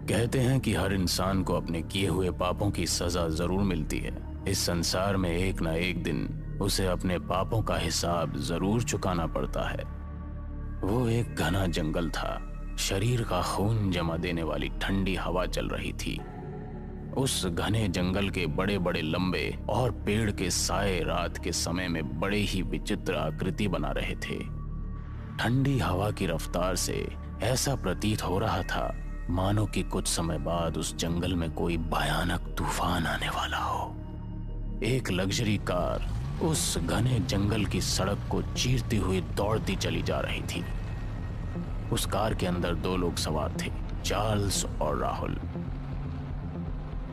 कहते हैं कि हर इंसान को अपने किए हुए पापों की सजा जरूर मिलती है। इस संसार में एक ना एक दिन उसे अपने पापों का हिसाब जरूर चुकाना पड़ता है। वो एक घना जंगल था। शरीर का खून जमा देने वाली ठंडी हवा चल रही थी। उस घने जंगल के बड़े बड़े लंबे और पेड़ के साए रात के समय में बड़े ही विचित्र आकृति बना रहे थे। ठंडी हवा की रफ्तार से ऐसा प्रतीत हो रहा था मानो कि कुछ समय बाद उस जंगल में कोई भयानक तूफान आने वाला हो। एक लग्जरी कार उस घने जंगल की सड़क को चीरती हुई दौड़ती चली जा रही थी। उस कार के अंदर दो लोग सवार थे, चार्ल्स और राहुल।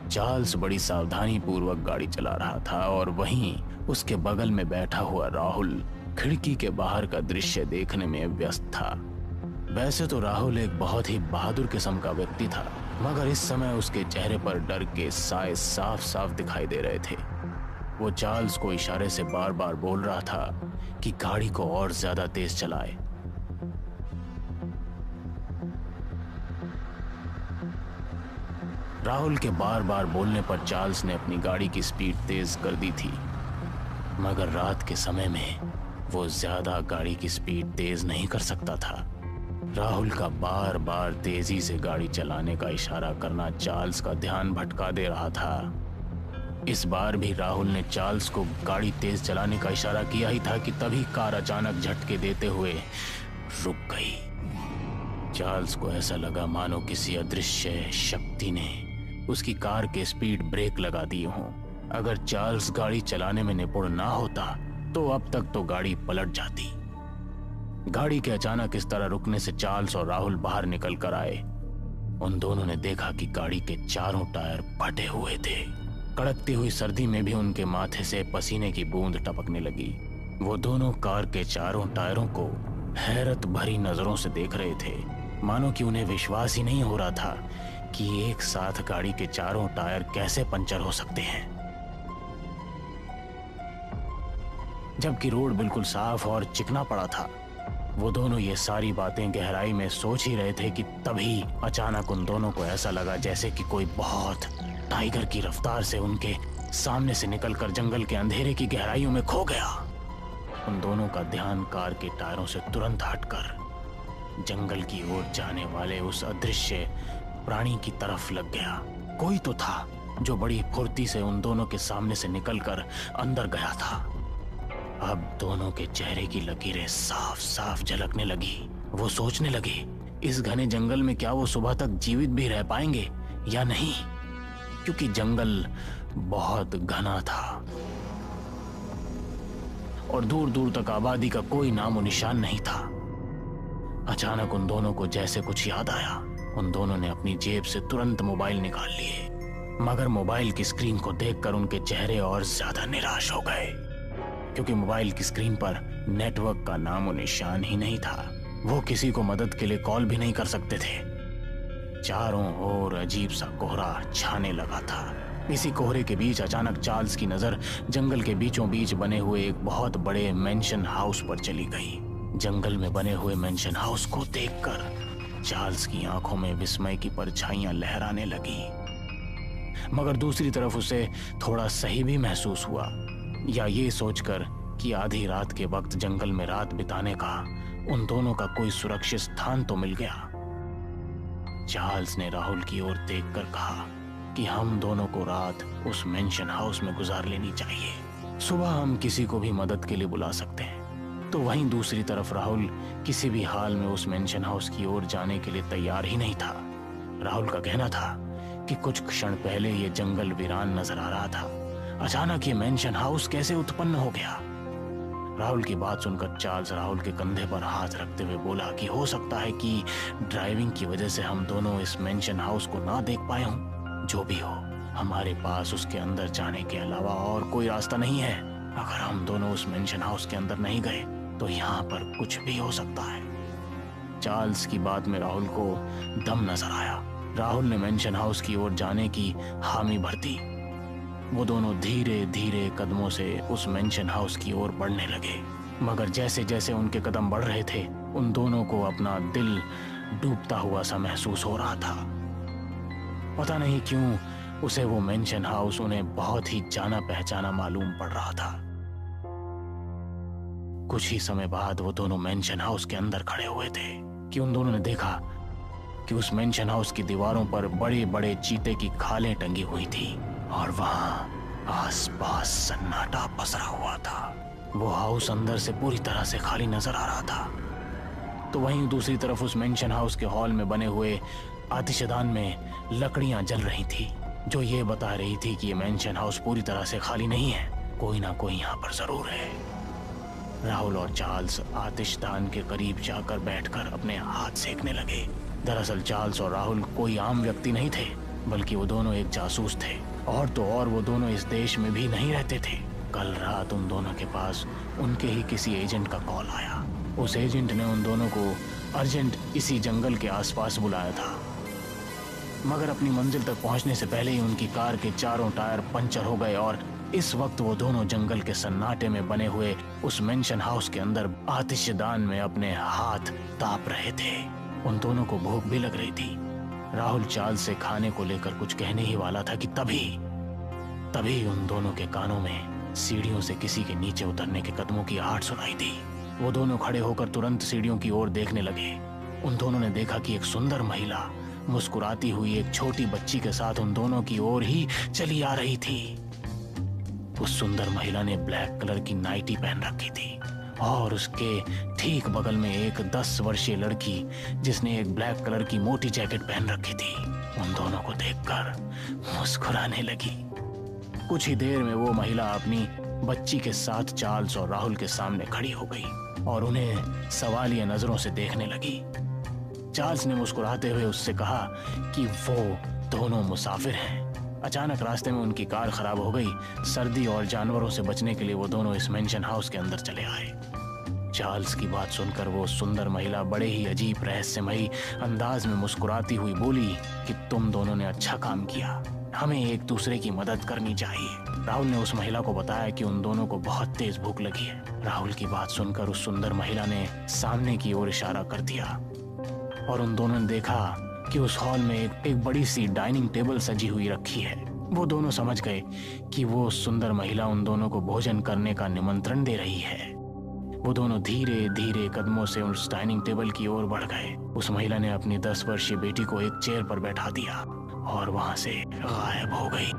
चार्ल्स बड़ी सावधानी पूर्वक गाड़ी चला रहा था और वहीं उसके बगल में बैठा हुआ राहुल खिड़की के बाहर का दृश्य देखने में व्यस्त था। वैसे तो राहुल एक बहुत ही बहादुर किस्म का व्यक्ति था, मगर इस समय उसके चेहरे पर डर के साए साफ साफ दिखाई दे रहे थे। वो चार्ल्स को इशारे से बार बार बोल रहा था कि गाड़ी को और ज्यादा तेज चलाए। राहुल के बार बार बोलने पर चार्ल्स ने अपनी गाड़ी की स्पीड तेज कर दी थी, मगर रात के समय में वो ज्यादा गाड़ी की स्पीड तेज नहीं कर सकता था। राहुल का बार बार तेजी से गाड़ी चलाने का इशारा करना चार्ल्स का ध्यान भटका दे रहा था। इस बार भी राहुल ने चार्ल्स को गाड़ी तेज चलाने का इशारा किया ही था कि तभी कार अचानक झटके देते हुए रुक गई। चार्ल्स को ऐसा लगा मानो किसी अदृश्य शक्ति ने उसकी कार के स्पीड ब्रेक लगा दिए हों। अगर चार्ल्स गाड़ी चलाने में निपुण ना होता तो अब तक तो गाड़ी पलट जाती। गाड़ी के अचानक इस तरह रुकने से चार्ल्स और राहुल बाहर निकल कर आए। उन दोनों ने देखा कि गाड़ी के चारों टायर फटे हुए थे। कड़कती हुई सर्दी में भी उनके माथे से पसीने की बूंद टपकने लगी। वो दोनों कार के चारों टायरों को हैरत भरी नजरों से देख रहे थे, मानो कि उन्हें विश्वास ही नहीं हो रहा था कि एक साथ गाड़ी के चारों टायर कैसे पंचर हो सकते हैं, जबकि रोड बिल्कुल साफ और चिकना पड़ा था। वो दोनों ये सारी बातें गहराई में सोच ही रहे थे कि तभी अचानक उन दोनों को ऐसा लगा जैसे कि कोई बहुत टाइगर की रफ्तार से उनके सामने से निकलकर जंगल के अंधेरे की गहराइयों में खो गया। उन दोनों का ध्यान कार के टायरों से तुरंत हटकर जंगल की ओर जाने वाले उस अदृश्य प्राणी की तरफ लग गया। कोई तो था जो बड़ी फुर्ती से उन दोनों के सामने से निकलकर अंदर गया था। अब दोनों के चेहरे की लकीरें साफ साफ झलकने लगी। वो सोचने लगे, इस घने जंगल में क्या वो सुबह तक जीवित भी रह पाएंगे या नहीं, क्योंकि जंगल बहुत घना था और दूर दूर तक आबादी का कोई नामो निशान नहीं था। अचानक उन दोनों को जैसे कुछ याद आया। उन दोनों ने अपनी जेब से तुरंत मोबाइल निकाल लिए, मगर मोबाइल की स्क्रीन को देखकर उनके चेहरे और ज्यादा निराश हो गए, क्योंकि मोबाइल की स्क्रीन पर नेटवर्क का नामो निशान ही नहीं था। वो किसी को मदद के लिए कॉल भी नहीं कर सकते थे। चारों ओर अजीब सा कोहरा छाने लगा था। इसी कोहरे के बीच अचानक चार्ल्स की नजर जंगल के बीचों बीच बने हुए एक बहुत बड़े मेंशन हाउस पर चली गई। जंगल में बने हुए मेंशन हाउस को देखकर चार्ल्स की आंखों में विस्मय की परछाइयां लहराने लगी, मगर दूसरी तरफ उसे थोड़ा सही भी महसूस हुआ, या ये सोचकर कि आधी रात के वक्त जंगल में रात बिताने का उन दोनों का कोई सुरक्षित स्थान तो मिल गया। चार्ल्स ने राहुल की ओर देखकर कहा कि हम दोनों को रात उस मेंशन हाउस में गुजार लेनी चाहिए। सुबह हम किसी को भी मदद के लिए बुला सकते हैं। तो वहीं दूसरी तरफ राहुल किसी भी हाल में उस मेंशन हाउस की ओर जाने के लिए तैयार ही नहीं था। राहुल का कहना था कि कुछ क्षण पहले ये जंगल वीरान नजर आ रहा था, अचानक ये मेंशन हाउस कैसे उत्पन्न हो गया। राहुल की बात सुनकर चार्ल्स राहुल के कंधे पर हाथ रखते हुए बोला कि हो सकता है कि ड्राइविंग की वजह से हम दोनों इस मेंशन हाउस को ना देख पाए हों। जो भी हो, हमारे पास उसके अंदर जाने के अलावा और कोई रास्ता नहीं है। अगर हम दोनों उस मेंशन हाउस के अंदर नहीं गए तो यहाँ पर कुछ भी हो सकता है। चार्ल्स की बात में राहुल को दम नजर आया। राहुल ने मेंशन हाउस की ओर जाने की हामी भर दी। वो दोनों धीरे धीरे कदमों से उस मेंशन हाउस की ओर बढ़ने लगे, मगर जैसे जैसे उनके कदम बढ़ रहे थे उन दोनों को अपना दिल डूबता हुआ सा महसूस हो रहा था। पता नहीं क्यों उसे वो मेंशन हाउस उन्हें बहुत ही जाना पहचाना मालूम पड़ रहा था। कुछ ही समय बाद वो दोनों मेंशन हाउस के अंदर खड़े हुए थे कि उन दोनों ने देखा कि उस मेंशन हाउस की दीवारों पर बड़े बड़े चीते की खालें टंगी हुई थी और वहां आसपास सन्नाटा पसरा हुआ था। वो हाउस अंदर से पूरी तरह से खाली नजर आ रहा था। तो वहीं दूसरी तरफ उस मेंशन हाउस के हॉल में बने हुए आतिशदान में लकड़ियां जल रही थी, जो ये बता रही थी कि ये मेंशन हाउस पूरी तरह से खाली नहीं है, कोई ना कोई यहाँ पर जरूर है। राहुल और चार्ल्स आतिशदान के करीब जाकर बैठकर अपने हाथ सेकने लगे। दरअसल चार्ल्स और राहुल कोई आम व्यक्ति नहीं थे, बल्कि वो दोनों एक जासूस थे, और तो और वो दोनों इस देश में भी नहीं रहते थे। कल रात उन दोनों के पास उनके ही किसी एजेंट का कॉल आया। उस एजेंट ने उन दोनों को अर्जेंट इसी जंगल के आसपास बुलाया था, मगर अपनी मंजिल तक पहुंचने से पहले ही उनकी कार के चारों टायर पंचर हो गए और इस वक्त वो दोनों जंगल के सन्नाटे में बने हुए उस मेंशन हाउस के अंदर आतिशदान में अपने हाथ ताप रहे थे। उन दोनों को भूख भी लग रही थी। राहुल चार्ल्स से खाने को लेकर कुछ कहने ही वाला था कि तभी उन दोनों के कानों में सीढ़ियों से किसी के नीचे उतरने के कदमों की आहट सुनाई दी। वो दोनों खड़े होकर तुरंत सीढ़ियों की ओर देखने लगे। उन दोनों ने देखा कि एक सुंदर महिला मुस्कुराती हुई एक छोटी बच्ची के साथ उन दोनों की ओर ही चली आ रही थी। उस सुंदर महिला ने ब्लैक कलर की नाइटी पहन रखी थी और उसके ठीक बगल में एक 10 वर्षीय लड़की जिसने एक ब्लैक कलर की मोटी जैकेट पहन रखी थी, उन दोनों को देखकर मुस्कुराने लगी। कुछ ही देर में वो महिला अपनी बच्ची के साथ चार्ल्स और राहुल के सामने खड़ी हो गई और उन्हें सवालिया नजरों से देखने लगी। चार्ल्स ने मुस्कुराते हुए उससे कहा कि वो दोनों मुसाफिर हैं। अचानक रास्ते में उनकी कार खराब हो गई। सर्दी और जानवरों से बचने के लिए वो दोनों इस मेंशन हाउस के अंदर चले आए। चार्ल्स की बात सुनकर वो सुंदर महिला बड़े ही अजीब रहस्यमयी अंदाज में मुस्कुराती हुई बोली कि तुम दोनों ने अच्छा काम किया, हमें एक दूसरे की मदद करनी चाहिए। राहुल ने उस महिला को बताया कि उन दोनों को बहुत तेज भूख लगी है। राहुल की बात सुनकर उस सुंदर महिला ने सामने की ओर इशारा कर दिया और उन दोनों ने देखा कि उस हॉल में एक बड़ी सी डाइनिंग टेबल सजी हुई रखी है। वो दोनों समझ गए कि वो सुंदर महिला उन दोनों को भोजन करने का निमंत्रण दे रही है। वो दोनों धीरे धीरे कदमों से उस डाइनिंग टेबल की ओर बढ़ गए। उस महिला ने अपनी 10 वर्षीय बेटी को एक चेयर पर बैठा दिया और वहां से गायब हो गई।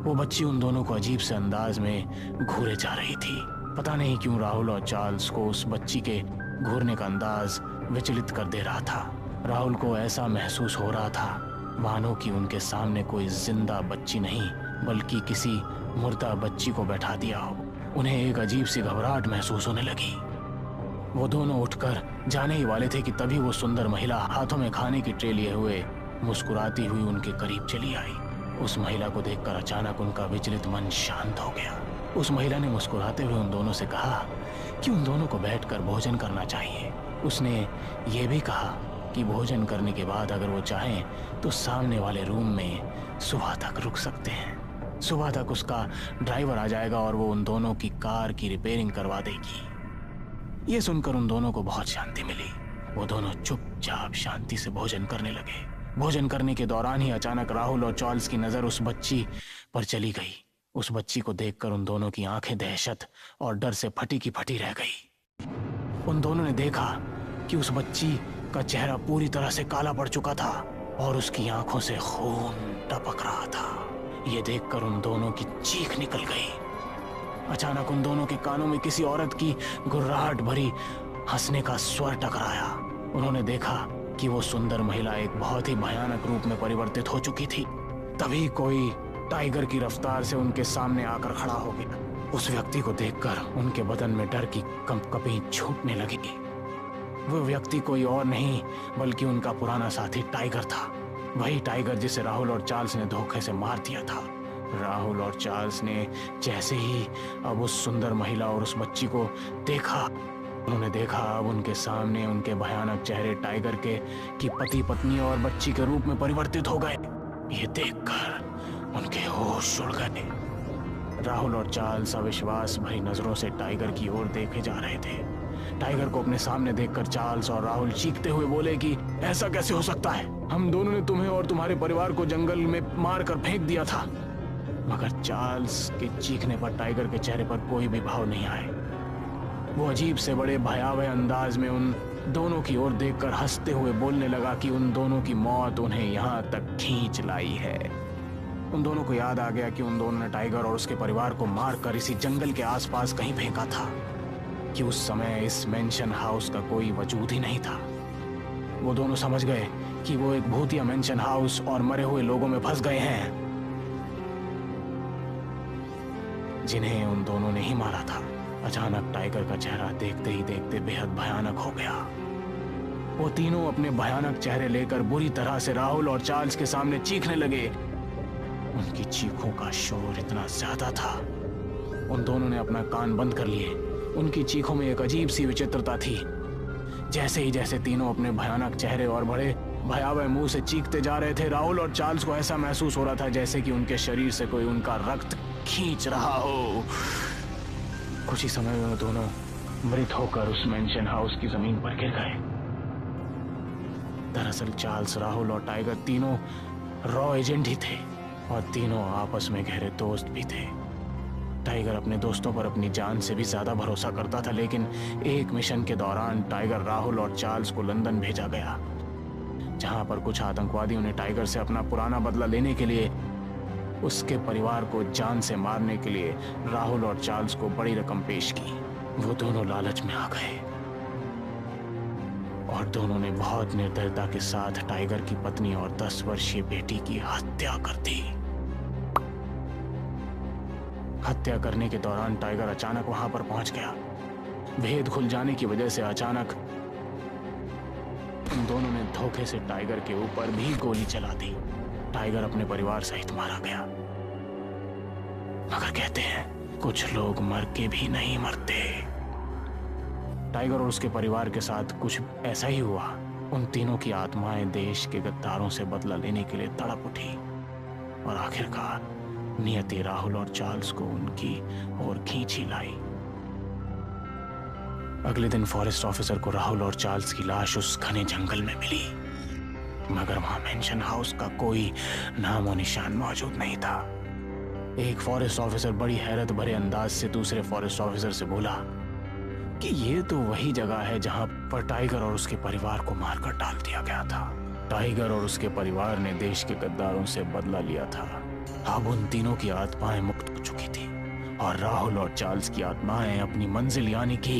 वो बच्ची उन दोनों को अजीब से अंदाज में घूरे जा रही थी। पता नहीं क्यों राहुल और चार्ल्स को उस बच्ची के घूरने का अंदाज विचलित कर दे रहा था। राहुल को ऐसा महसूस हो रहा था मानो कि उनके सामने कोई जिंदा बच्ची नहीं बल्कि किसी मुर्दा बच्ची को बैठा दिया हो। उन्हें एक अजीब सी घबराहट महसूस होने लगी। वो दोनों उठकर जाने ही वाले थे कि तभी वो सुंदर महिला हाथों में खाने की ट्रे लिए हुए मुस्कुराती हुई उनके करीब चली आई। उस महिला को देखकर अचानक उनका विचलित मन शांत हो गया। उस महिला ने मुस्कुराते हुए उन दोनों से कहा कि उन दोनों को बैठकर भोजन करना चाहिए। उसने ये भी कहा कि भोजन करने के बाद अगर वो चाहें तो सामने वाले रूम में सुबह तक रुक सकते हैं। सुबह तक उसका ड्राइवर आ जाएगा और वो उन दोनों की कार की रिपेयरिंग करवा देगी। ये सुनकर उन दोनों को बहुत शांति मिली। वो दोनों चुपचाप शांति से भोजन करने लगे। भोजन करने के दौरान ही अचानक राहुल और चार्ल्स की नजर उस बच्ची पर चली गई। उस बच्ची को देखकर उन दोनों की आंखें दहशत और डर से फटी की फटी रह गई। उन दोनों ने देखा कि उस बच्ची का चेहरा पूरी तरह से काला पड़ चुका था और उसकी आंखों से खून टपक रहा था। ये देखकर उन दोनों की चीख निकल गई। अचानक उन दोनों के कानों में किसी औरत की गुर्राहट भरी हंसने का स्वर टकराया। उन्होंने देखा कि वो सुंदर महिला एक बहुत ही भयानक रूप में परिवर्तित हो चुकी थी। तभी कोई टाइगर की रफ्तार से उनके सामने आकर खड़ा हो गया। उस व्यक्ति को देखकर उनके बदन में डर की कंपकपी छूटने लगी। वो व्यक्ति कोई और नहीं बल्कि उनका पुराना साथी टाइगर था। वही टाइगर जिसे राहुल और चार्ल्स ने धोखे से मार दिया था। राहुल और चार्ल्स ने जैसे ही अब उस सुंदर महिला और उस बच्ची को देखा, उन्होंने देखा अब उनके सामने उनके भयानक चेहरे टाइगर के की पति पत्नी और बच्ची के रूप में परिवर्तित हो गए। ये देखकर उनके होश उड़ गए। राहुल और चार्ल्स अविश्वास भरी नजरों से टाइगर की ओर देखे जा रहे थे। टाइगर को अपने सामने देखकर चार्ल्स और राहुल चीखते हुए बोले कि ऐसा कैसे हो सकता है, हम दोनों ने तुम्हें और तुम्हारे परिवार को जंगल में मार कर फेंक दिया था। मगर चार्ल्स के चीखने पर टाइगर के चेहरे पर कोई भी भाव नहीं आए। वो अजीब से बड़े भयावह अंदाज में उन दोनों की ओर देखकर हंसते हुए बोलने लगा कि उन दोनों की मौत उन्हें यहाँ तक खींच लाई है। उन दोनों को याद आ गया कि उन दोनों ने टाइगर और उसके परिवार को मारकर इसी जंगल के आसपास कहीं फेंका था, कि उस समय इस मेंशन हाउस का कोई वजूद ही नहीं था। वो दोनों समझ गए कि वो एक भूतिया मेंशन हाउस और मरे हुए लोगों में फंस गए हैं, जिन्हें उन दोनों ने ही मारा था। अचानक टाइगर का चेहरा देखते ही देखते बेहद भयानक हो गया। वो तीनों अपने भयानक चेहरे लेकर बुरी तरह से राहुल और चार्ल्स के सामने चीखने लगे। उनकी चीखों का शोर इतना ज्यादा था, उन दोनों ने अपना कान बंद कर लिए। उनकी चीखों में एक अजीब सी विचित्रता थी। जैसे ही तीनों अपने भयानक चेहरे और बड़े भयावह मुंह से चीखते जा रहे थे, राहुल और चार्ल्स को ऐसा महसूस हो रहा था जैसे कि उनके शरीर से कोई उनका रक्त खींच रहा हो। कुछ ही समय में वो दोनों मृत होकर उस मेंशन हाउस की जमीन पर गिर गए। दरअसल चार्ल्स, राहुल और टाइगर तीनों रॉ एजेंट ही थे और तीनों आपस में गहरे दोस्त भी थे। टाइगर अपने दोस्तों पर अपनी जान से भी ज्यादा भरोसा करता था, लेकिन एक मिशन के दौरान टाइगर, राहुल और चार्ल्स को लंदन भेजा गया, जहां पर कुछ आतंकवादियों ने टाइगर से अपना पुराना बदला लेने के लिए, उसके परिवार को जान से मारने के लिए राहुल और चार्ल्स को बड़ी रकम पेश की। वो दोनों लालच में आ गए और दोनों ने बहुत निर्दयता के साथ टाइगर की पत्नी और 10 वर्षीय बेटी की हत्या कर दी। हत्या करने के दौरान टाइगर अचानक वहां पर पहुंच गया। भेद खुल जाने की वजह से अचानक उन दोनों ने धोखे से टाइगर के ऊपर भी गोली चला दी। टाइगर अपने परिवार सहित मारा गया। मगर कहते हैं कुछ लोग मर के भी नहीं मरते। टाइगर और उसके परिवार के साथ कुछ ऐसा ही हुआ। उन तीनों की आत्माएं देश के गद्दारों से बदला लेने के लिए तड़प उठी और आखिरकार नियति राहुल और चार्ल्स को उनकी ओर खींच ही लाई। अगले दिन फॉरेस्ट ऑफिसर को राहुल और चार्ल्स की लाश उस घने जंगल में मिली, मगर वहां मेंशन हाउस का कोई नामो निशान मौजूद नहीं था। एक फॉरेस्ट ऑफिसर बड़ी हैरत भरे अंदाज से दूसरे फॉरेस्ट ऑफिसर से बोला कि ये तो वही जगह है जहां पर टाइगर और उसके परिवार को मारकर डाल दिया गया था। टाइगर और उसके परिवार ने देश के गद्दारों से बदला लिया था। अब उन तीनों की आत्माएं मुक्त हो चुकी थी और राहुल और चार्ल्स की आत्माएं अपनी मंजिल यानी कि